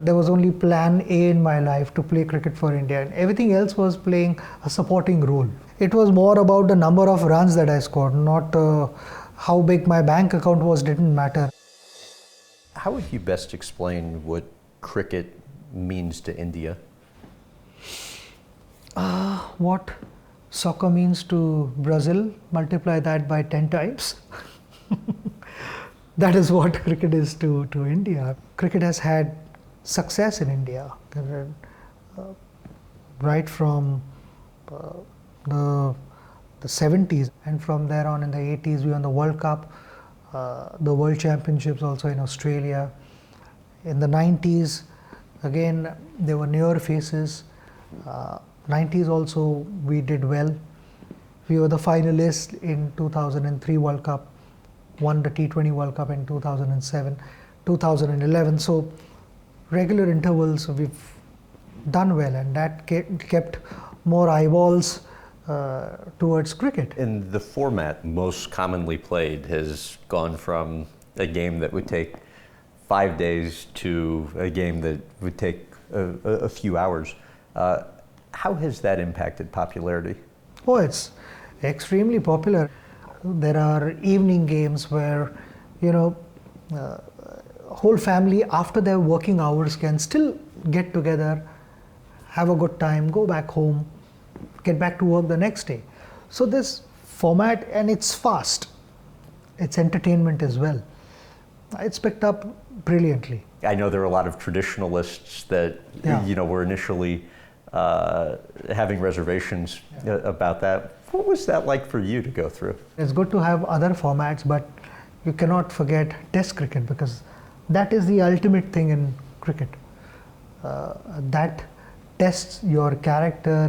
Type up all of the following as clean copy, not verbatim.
There was only plan A in my life to play cricket for India, and everything else was playing a supporting role. It was more about the number of runs that I scored, not how big my bank account was, didn't matter. How would you best explain what cricket means to India? What soccer means to Brazil, multiply that by 10 times. That is what cricket is to India. Cricket has had success in India, right from the 70s, and from there on in the 80s we won the World Cup, the World Championships also in Australia. In the 90s, again there were newer faces. 90s also we did well. We were the finalists in 2003 World Cup, won the T20 World Cup in 2007, 2011. So regular intervals we've done well, and that kept more eyeballs towards cricket. And the format most commonly played has gone from a game that would take 5 days to a game that would take a few hours. How has that impacted popularity? Oh, it's extremely popular. There are evening games where, whole family after their working hours can still get together, have a good time, go back home, get back to work the next day. So this format, and it's fast, it's entertainment as well. It's picked up brilliantly. I know there are a lot of traditionalists that were initially having reservations about that. What was that like for you to go through? It's good to have other formats, but you cannot forget Test cricket, because that is the ultimate thing in cricket. That tests your character,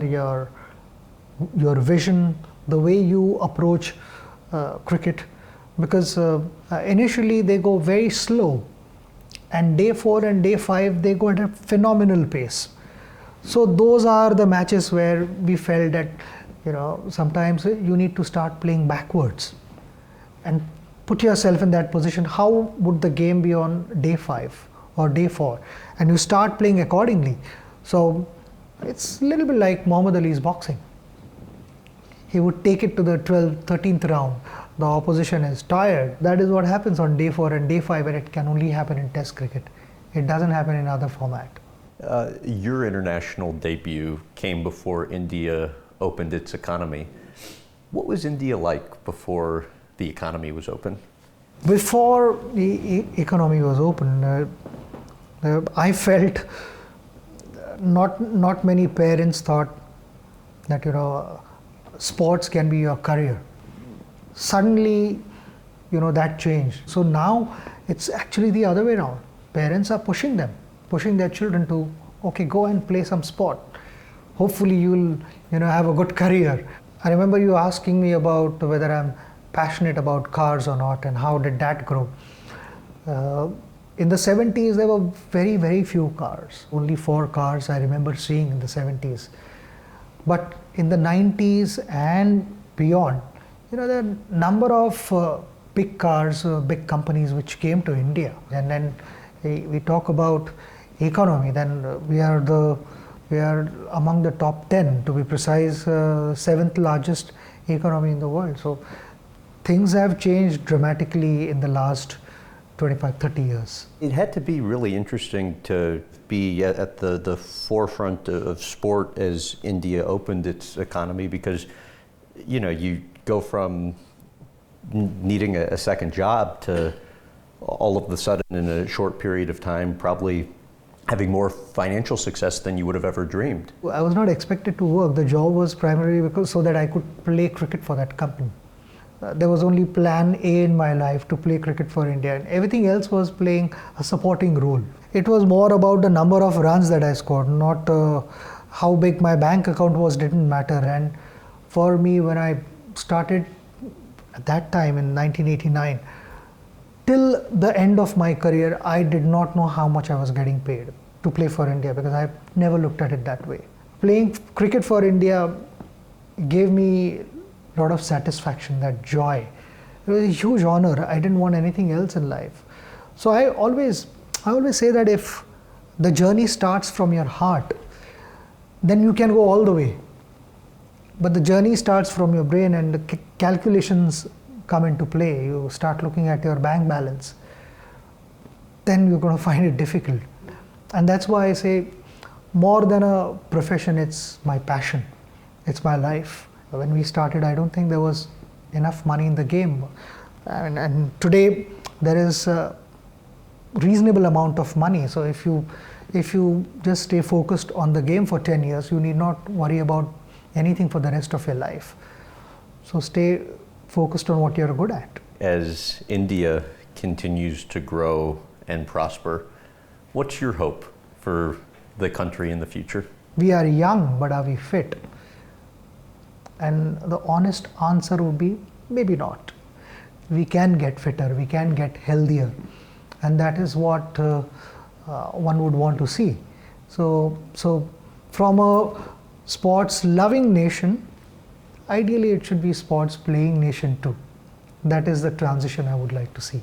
your vision, the way you approach cricket, because initially they go very slow, and day 4 and day 5 they go at a phenomenal pace. So those are the matches where we felt that sometimes you need to start playing backwards and put yourself in that position. How would the game be on day 5 or day 4? And you start playing accordingly. So it's a little bit like Muhammad Ali's boxing. He would take it to the 12th, 13th round. The opposition is tired. That is what happens on day 4 and day 5, and it can only happen in Test cricket. It doesn't happen in other format. Your international debut came before India opened its economy. What was India like before the economy was open? Before the economy was open, I felt not many parents thought that sports can be your career. Suddenly, that changed. So now it's actually the other way around. Parents are pushing their children to, okay, go and play some sport. Hopefully you'll have a good career. I remember you asking me about whether I'm passionate about cars or not, and how did that grow. In the 70s there were very, very few cars. Only 4 cars I remember seeing in the 70s. But in the 90s and beyond, there are a number of big cars, big companies which came to India. And then we talk about economy, then we are among the top 10, to be precise, 7th largest economy in the world. So things have changed dramatically in the last 25-30 years. It had to be really interesting to be at the forefront of sport as India opened its economy, because you go from needing a second job to all of a sudden in a short period of time probably having more financial success than you would have ever dreamed. I was not expected to work. The job was primarily so that I could play cricket for that company. There was only plan A in my life to play cricket for India, and everything else was playing a supporting role. It was more about the number of runs that I scored, not how big my bank account was, didn't matter. And for me, when I started at that time in 1989, till the end of my career, I did not know how much I was getting paid to play for India, because I never looked at it that way. Playing cricket for India gave me a lot of satisfaction, that joy. It was a huge honor. I didn't want anything else in life. So I always say that if the journey starts from your heart, then you can go all the way. But the journey starts from your brain, and the calculations come into play. You start looking at your bank balance, then you're going to find it difficult. And that's why I say, more than a profession, it's my passion, it's my life. When we started, I don't think there was enough money in the game, and today there is a reasonable amount of money. So if you just stay focused on the game for 10 years, you need not worry about anything for the rest of your life. So stay focused on what you're good at. As India continues to grow and prosper, what's your hope for the country in the future? We are young, but are we fit? And the honest answer would be maybe not. We can get fitter, we can get healthier, and that is what one would want to see. So from a sports loving nation, ideally it should be sports playing nation too. That is the transition I would like to see.